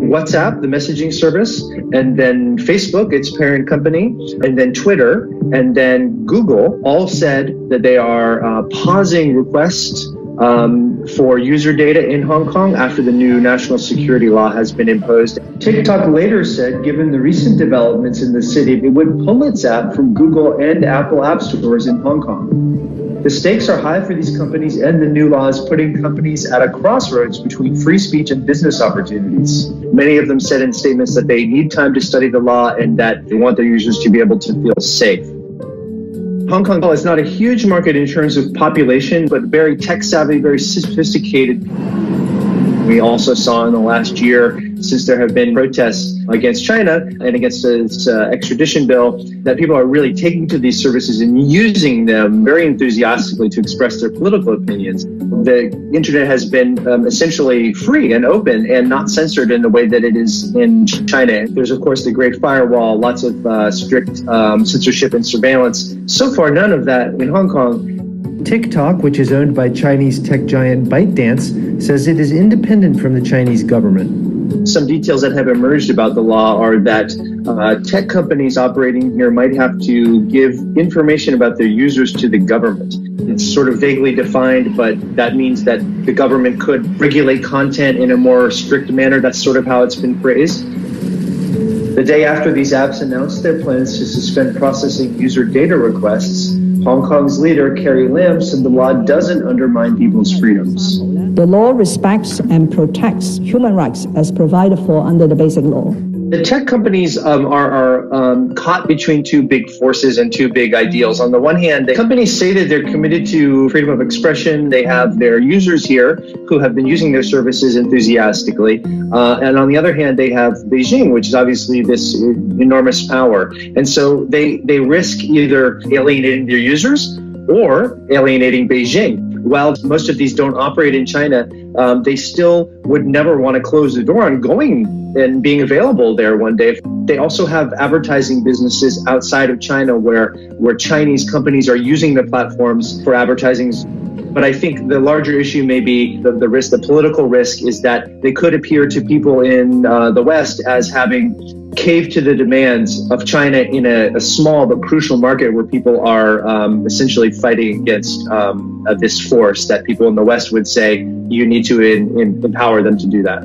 WhatsApp, the messaging service, and then Facebook, its parent company, and then Twitter, and then Google all said that they are pausing requests for user data in Hong Kong after the new national security law has been imposed. TikTok later said, given the recent developments in the city, it would pull its app from Google and Apple app stores in Hong Kong. The stakes are high for these companies, and the new law is putting companies at a crossroads between free speech and business opportunities. Many of them said in statements that they need time to study the law and that they want their users to be able to feel safe. Hong Kong is not a huge market in terms of population, but very tech-savvy, very sophisticated. We also saw in the last year, since there have been protests against China and against its extradition bill, that people are really taking to these services and using them very enthusiastically to express their political opinions. The internet has been essentially free and open and not censored in the way that it is in China. There's, of course, the Great Firewall, lots of strict censorship and surveillance. So far, none of that in Hong Kong. TikTok, which is owned by Chinese tech giant ByteDance, says it is independent from the Chinese government. Some details that have emerged about the law are that tech companies operating here might have to give information about their users to the government. It's sort of vaguely defined, but that means that the government could regulate content in a more strict manner. That's sort of how it's been phrased. The day after these apps announced their plans to suspend processing user data requests, Hong Kong's leader, Carrie Lam, said the law doesn't undermine people's freedoms. The law respects and protects human rights as provided for under the Basic Law. The tech companies are caught between two big forces and two big ideals. On the one hand, the companies say that they're committed to freedom of expression. They have their users here who have been using their services enthusiastically. And on the other hand, they have Beijing, which is obviously this enormous power. And so they risk either alienating their users or alienating Beijing. While most of these don't operate in China, they still would never want to close the door on going and being available there one day. They also have advertising businesses outside of China where Chinese companies are using the platforms for advertising. But I think the larger issue may be the risk, the political risk, is that they could appear to people in the West as having caved to the demands of China in a small but crucial market where people are essentially fighting against this force that people in the West would say you need to empower them to do that.